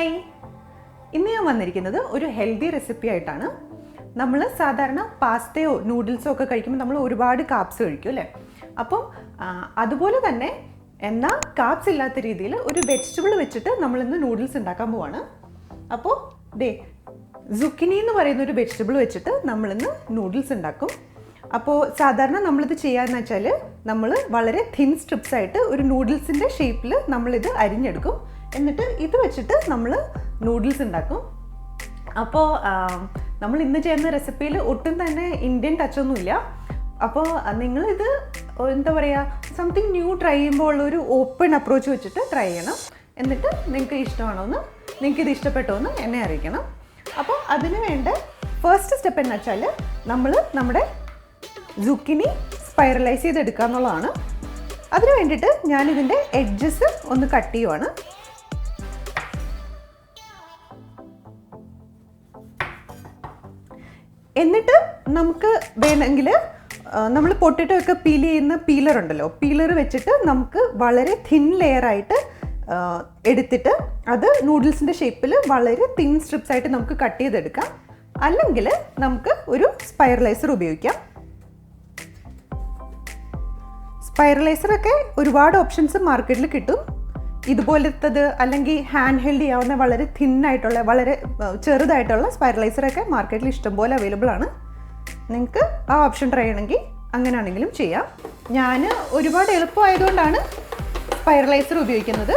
Hi, ഇന്ന് ഞാൻ വന്നിരിക്കുന്നത് ഒരു ഹെൽത്തി റെസിപ്പി ആയിട്ടാണ്. നമ്മൾ സാധാരണ പാസ്തയോ നൂഡിൽസോ ഒക്കെ കഴിക്കുമ്പോൾ നമ്മൾ ഒരുപാട് കാപ്സ് കഴിക്കും അല്ലേ? അപ്പം അതുപോലെ തന്നെ എന്നാൽ കാപ്സ് ഇല്ലാത്ത രീതിയിൽ ഒരു വെജിറ്റബിൾ വെച്ചിട്ട് നമ്മളിന്ന് നൂഡിൽസ് ഉണ്ടാക്കാൻ പോവാണ്. അപ്പോൾ സുക്കിനി എന്ന് പറയുന്ന ഒരു വെജിറ്റബിൾ വെച്ചിട്ട് നമ്മളിന്ന് നൂഡിൽസ് ഉണ്ടാക്കും. അപ്പോൾ സാധാരണ നമ്മളിത് ചെയ്യാന്ന് വെച്ചാൽ നമ്മൾ വളരെ തിൻ സ്ട്രിപ്സ് ആയിട്ട് ഒരു നൂഡിൽസിൻ്റെ ഷേപ്പിൽ നമ്മളിത് അരിഞ്ഞെടുക്കും. എന്നിട്ട് ഇത് വെച്ചിട്ട് നമ്മൾ നൂഡിൽസ് ഉണ്ടാക്കും. അപ്പോൾ നമ്മൾ ഇന്ന് ചെയ്യുന്ന റെസിപ്പിയിൽ ഒട്ടും തന്നെ ഇന്ത്യൻ ടച്ചൊന്നുമില്ല. അപ്പോൾ നിങ്ങളിത് എന്താ പറയുക, സംതിങ് ന്യൂ ട്രൈ ചെയ്യുമ്പോൾ ഉള്ളൊരു ഓപ്പൺ അപ്രോച്ച് വെച്ചിട്ട് ട്രൈ ചെയ്യണം. എന്നിട്ട് നിങ്ങൾക്ക് ഇഷ്ടമാണോയെന്ന്, നിങ്ങൾക്കിത് ഇഷ്ടപ്പെട്ടോ എന്ന് എന്നെ അറിയിക്കണം. അപ്പോൾ അതിന് വേണ്ട ഫസ്റ്റ് സ്റ്റെപ്പ് എന്ന് വെച്ചാൽ നമ്മൾ നമ്മുടെ സുക്കിനി സ്പൈറലൈസ് ചെയ്തെടുക്കുക എന്നുള്ളതാണ്. അതിന് വേണ്ടിയിട്ട് ഞാനിതിൻ്റെ എഡ്ജസ് ഒന്ന് കട്ട് ചെയ്യുവാണ്. എന്നിട്ട് നമുക്ക് വേണമെങ്കിൽ നമ്മൾ പൊട്ടറ്റോ ഒക്കെ പീൽ ചെയ്യുന്ന പീലർ ഉണ്ടല്ലോ, പീലർ വെച്ചിട്ട് നമുക്ക് വളരെ തിൻ ലെയറായിട്ട് എടുത്തിട്ട് അത് നൂഡിൽസിൻ്റെ ഷേപ്പിൽ വളരെ തിൻ സ്ട്രിപ്സ് ആയിട്ട് നമുക്ക് കട്ട് ചെയ്തെടുക്കാം. അല്ലെങ്കിൽ നമുക്ക് ഒരു സ്പൈറലൈസർ ഉപയോഗിക്കാം. സ്പൈറലൈസറൊക്കെ ഒരുപാട് ഓപ്ഷൻസ് മാർക്കറ്റിൽ കിട്ടും. ഇതുപോലത്തത് അല്ലെങ്കിൽ ഹാൻഡ് ഹെൽഡ് ചെയ്യാവുന്ന വളരെ തിന്നായിട്ടുള്ള വളരെ ചെറുതായിട്ടുള്ള സ്പൈറലൈസറൊക്കെ മാർക്കറ്റിൽ ഇഷ്ടംപോലെ അവൈലബിൾ ആണ്. നിങ്ങൾക്ക് ആ ഓപ്ഷൻ ട്രൈ ചെയ്യണമെങ്കിൽ അങ്ങനെയാണെങ്കിലും ചെയ്യാം. ഞാൻ ഒരുപാട് എളുപ്പമായതുകൊണ്ടാണ് സ്പൈറലൈസർ ഉപയോഗിക്കുന്നത്.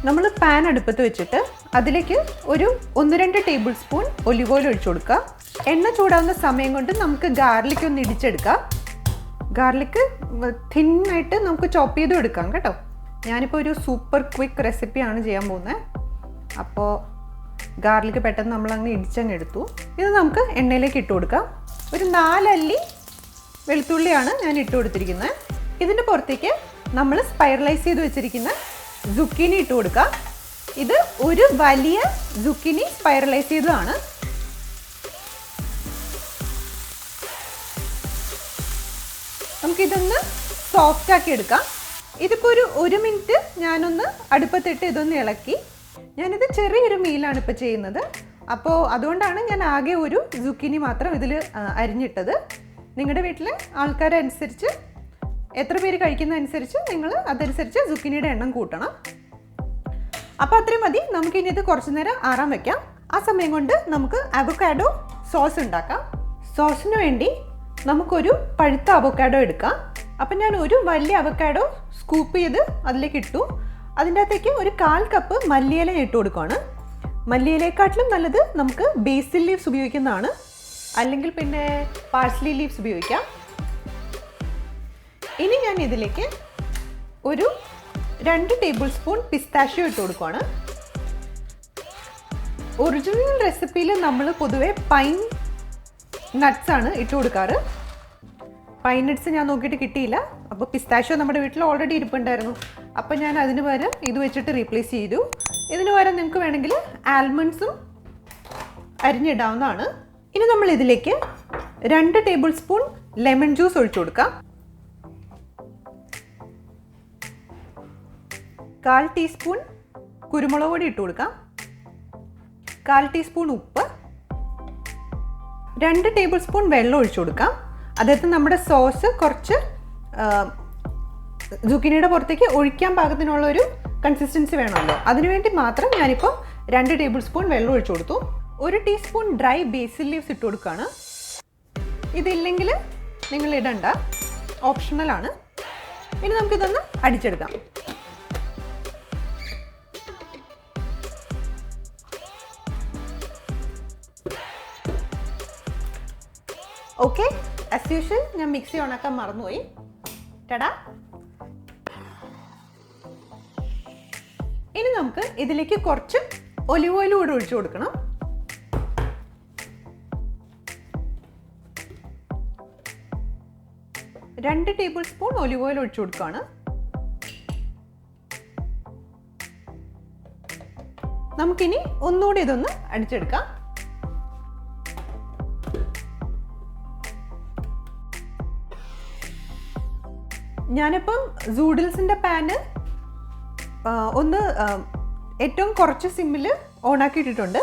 നമ്മൾ പാൻ അടുപ്പത്ത് വെച്ചിട്ട് അതിലേക്ക് ഒരു 1-2 ടേബിൾ സ്പൂൺ ഒലിവ് ഓയിൽ ഒഴിച്ചു കൊടുക്കുക. എണ്ണ ചൂടാവുന്ന സമയം കൊണ്ട് നമുക്ക് ഗാർലിക് ഒന്ന് ഇടിച്ചെടുക്കാം. ഗാർലിക് തിന്നായിട്ട് നമുക്ക് ചോപ്പ് ചെയ്തും എടുക്കാം കേട്ടോ. ഞാനിപ്പോൾ ഒരു സൂപ്പർ ക്വിക്ക് റെസിപ്പിയാണ് ചെയ്യാൻ പോകുന്നത്. അപ്പോൾ ഗാർലിക് പെട്ടെന്ന് നമ്മളങ്ങ് ഇടിച്ചങ്ങ് എടുത്തു. ഇത് നമുക്ക് എണ്ണയിലേക്ക് ഇട്ട് കൊടുക്കാം. ഒരു 4 അല്ലി വെളുത്തുള്ളിയാണ് ഞാൻ ഇട്ട് കൊടുത്തിരിക്കുന്നത്. ഇതിൻ്റെ പുറത്തേക്ക് നമ്മൾ സ്പൈറലൈസ് ചെയ്ത് വെച്ചിരിക്കുന്ന സുക്കിനി ഇട്ട് കൊടുക്കാം. ഇത് ഒരു വലിയ സുക്കിനി സ്പൈറലൈസ് ചെയ്തതാണ്. നമുക്കിതൊന്ന് സോഫ്റ്റ് ആക്കി എടുക്കാം. ഇതിപ്പോൾ ഒരു 1 മിനിറ്റ് ഞാനൊന്ന് അടുപ്പത്തിട്ട് ഇതൊന്ന് ഇളക്കി. ഞാനിത് ചെറിയൊരു മീലാണ് ഇപ്പോൾ ചെയ്യുന്നത്. അപ്പോൾ അതുകൊണ്ടാണ് ഞാൻ ആകെ ഒരു സുക്കിനി മാത്രം ഇതിൽ അരിഞ്ഞിട്ടത്. നിങ്ങളുടെ വീട്ടിലെ ആൾക്കാരനുസരിച്ച്, എത്ര പേര് കഴിക്കുന്നതനുസരിച്ച് നിങ്ങൾ അതനുസരിച്ച് സുക്കിനിയുടെ എണ്ണം കൂട്ടണം. അപ്പോൾ അത്രയും മതി. നമുക്കിനി ഇത് കുറച്ച് നേരം ആറാൻ വയ്ക്കാം. ആ സമയം കൊണ്ട് നമുക്ക് അവക്കാഡോ സോസ് ഉണ്ടാക്കാം. സോസിന് വേണ്ടി നമുക്കൊരു പഴുത്ത അവക്കാഡോ എടുക്കാം. അപ്പം ഞാൻ ഒരു വലിയ അവക്കാഡോ സ്കൂപ്പ് ചെയ്ത് അതിലേക്ക് ഇട്ടു. അതിൻ്റെ അകത്തേക്ക് ഒരു 1/4 കപ്പ് മല്ലിയില ഇട്ട് കൊടുക്കുകയാണ്. മല്ലിയിലയെക്കാട്ടിലും നല്ലത് നമുക്ക് ബേസിൽ ലീവ്സ് ഉപയോഗിക്കുന്നതാണ്. അല്ലെങ്കിൽ പിന്നെ പാർസ്ലി ലീവ്സ് ഉപയോഗിക്കാം. ഇനി ഞാൻ ഇതിലേക്ക് ഒരു 2 ടേബിൾ സ്പൂൺ പിസ്താഷ്യോ ഇട്ട് കൊടുക്കുകയാണ്. ഒറിജിനൽ റെസിപ്പിയിൽ നമ്മൾ പൊതുവെ പൈൻ നട്ട്സ് ആണ് ഇട്ട് കൊടുക്കാറ്. പൈൻ നട്ട്സ് ഞാൻ നോക്കിയിട്ട് കിട്ടിയില്ല. അപ്പോൾ പിസ്താഷ്യോ നമ്മുടെ വീട്ടിൽ ഓൾറെഡി ഇരിപ്പുണ്ടായിരുന്നു. അപ്പോൾ ഞാൻ അതിന് പകരം ഇത് വെച്ചിട്ട് റീപ്ലേസ് ചെയ്തു. ഇതിന് പകരം നിങ്ങൾക്ക് വേണമെങ്കിൽ ആൽമണ്ട്സും അരിഞ്ഞിടാവുന്നതാണ്. ഇനി നമ്മൾ ഇതിലേക്ക് 2 ടേബിൾ സ്പൂൺ ലെമൺ ജ്യൂസ് ഒഴിച്ചു കൊടുക്കാം. 1/4 ടീസ്പൂൺ കുരുമുളക് പൊടി ഇട്ട് കൊടുക്കാം. 1/4 ടീസ്പൂൺ ഉപ്പ്, 2 ടേബിൾ സ്പൂൺ വെള്ളം ഒഴിച്ചു കൊടുക്കാം. അതായത് നമ്മുടെ സോസ് കുറച്ച് സുക്കിനിയുടെ പുറത്തേക്ക് ഒഴിക്കാൻ പാകത്തിനുള്ളൊരു കൺസിസ്റ്റൻസി വേണമല്ലോ. അതിനുവേണ്ടി മാത്രം ഞാനിപ്പോൾ 2 ടേബിൾ സ്പൂൺ വെള്ളം ഒഴിച്ചു കൊടുത്തു. 1 ടീസ്പൂൺ ഡ്രൈ ബേസിൽ ലീവ്സ് ഇട്ട് കൊടുക്കുകയാണ്. ഇതില്ലെങ്കിൽ നിങ്ങൾ ഇടണ്ട, ഓപ്ഷണലാണ്. ഇനി നമുക്കിതൊന്ന് അടിച്ചെടുക്കാം. ഓക്കെ, ആസ് യൂഷ്വൽ ഞാൻ മിക്സി ഓണാക്കാൻ മറന്നുപോയി. ടടാ. ഇനി നമുക്ക് ഇതിലേക്ക് കുറച്ച് ഒലിവ് ഓയിൽ കൂടെ ഒഴിച്ചു കൊടുക്കണം. രണ്ട് ടേബിൾ സ്പൂൺ ഒലിവ് ഓയിൽ ഒഴിച്ചു കൊടുക്കുകയാണ്. നമുക്കിനി ഒന്നുകൂടി ഇതൊന്ന് അടിച്ചെടുക്കാം. ഞാനിപ്പം സൂഡിൽസിൻ്റെ പാന് ഒന്ന് ഏറ്റവും കുറച്ച് സിമ്മിൽ ഓണാക്കിയിട്ടിട്ടുണ്ട്.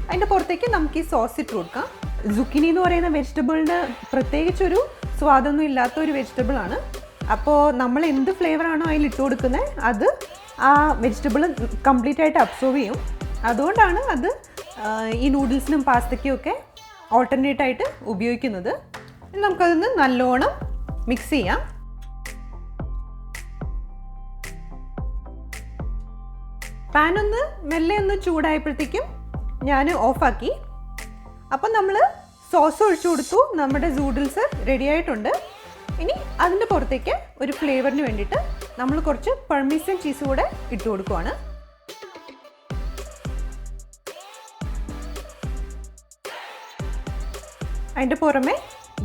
അതിൻ്റെ പുറത്തേക്ക് നമുക്ക് ഈ സോസ് ഇട്ട് കൊടുക്കാം. സുക്കിനി എന്ന് പറയുന്ന വെജിറ്റബിളിന് പ്രത്യേകിച്ചൊരു സ്വാദൊന്നും ഇല്ലാത്ത ഒരു വെജിറ്റബിളാണ്. അപ്പോൾ നമ്മൾ എന്ത് ഫ്ലേവറാണോ അതിൽ ഇട്ട് കൊടുക്കുന്നത് അത് ആ വെജിറ്റബിൾ കംപ്ലീറ്റ് ആയിട്ട് അബ്സോർവ് ചെയ്യും. അതുകൊണ്ടാണ് അത് ഈ നൂഡിൽസിനും പാസ്തയ്ക്കും ഒക്കെ ഓൾട്ടർനേറ്റ് ആയിട്ട് ഉപയോഗിക്കുന്നത്. നമുക്കതൊന്ന് നല്ലോണം മിക്സ് ചെയ്യാം. പാനൊന്ന് മെല്ലെ ഒന്ന് ചൂടായപ്പോഴത്തേക്കും ഞാൻ ഓഫാക്കി. അപ്പം നമ്മൾ സോസ് ഒഴിച്ചു കൊടുത്തു. നമ്മുടെ സൂഡിൽസ് റെഡി ആയിട്ടുണ്ട്. ഇനി അതിൻ്റെ പുറത്തേക്ക് ഒരു ഫ്ലേവറിന് വേണ്ടിയിട്ട് നമ്മൾ കുറച്ച് പർമീസൻ ചീസ് കൂടെ ഇട്ട് കൊടുക്കുവാണ്. അതിൻ്റെ പുറമെ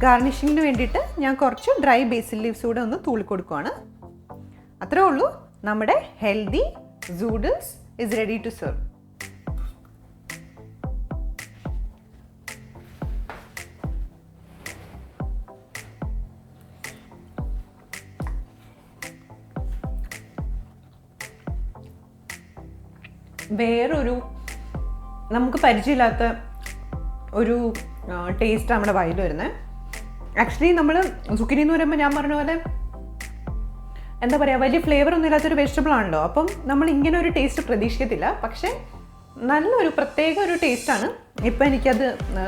ഗാർണിഷിങ്ങിന് വേണ്ടിയിട്ട് ഞാൻ കുറച്ച് ഡ്രൈ ബേസിൽ ലീവ്സ് കൂടെ ഒന്ന് തൂളി കൊടുക്കുവാണ്. അത്രേ ഉള്ളൂ. നമ്മുടെ healthy സൂഡിൽസ് is ready to serve. വേറൊരു നമുക്ക് പരിചയമില്ലാത്ത ഒരു ടേസ്റ്റ് നമ്മുടെ വായിൽ വരുന്നത്. ആക്ച്വലി നമ്മൾ സുക്കിനി എന്ന് പറയുമ്പോൾ ഞാൻ പറഞ്ഞ പോലെ എന്താ പറയുക, വലിയ ഫ്ലേവർ ഒന്നും ഇല്ലാത്തൊരു വെജിറ്റബിൾ ആണല്ലോ. അപ്പം നമ്മൾ ഇങ്ങനെ ഒരു ടേസ്റ്റ് പ്രതീക്ഷിക്കത്തില്ല. പക്ഷേ നല്ലൊരു പ്രത്യേക ഒരു ടേസ്റ്റാണ് ഇപ്പം എനിക്കത്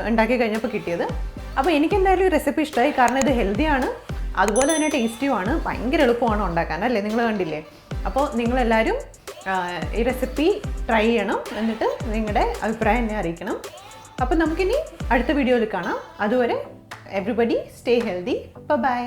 ഉണ്ടാക്കി കഴിഞ്ഞപ്പോൾ കിട്ടിയത്. അപ്പോൾ എനിക്കെന്തായാലും ഈ റെസിപ്പി ഇഷ്ടമായി. കാരണം ഇത് ഹെൽത്തിയാണ്, അതുപോലെ തന്നെ ടേസ്റ്റിയുമാണ്. ഭയങ്കര എളുപ്പമാണ് ഉണ്ടാക്കാൻ, അല്ലേ? നിങ്ങൾ കണ്ടില്ലേ? അപ്പോൾ നിങ്ങളെല്ലാവരും ഈ റെസിപ്പി ട്രൈ ചെയ്യണം. എന്നിട്ട് നിങ്ങളുടെ അഭിപ്രായം എന്നെ അറിയിക്കണം. അപ്പോൾ നമുക്കിനി അടുത്ത വീഡിയോയിൽ കാണാം. അതുവരെ എവറിബഡി സ്റ്റേ ഹെൽത്തി. ബൈ.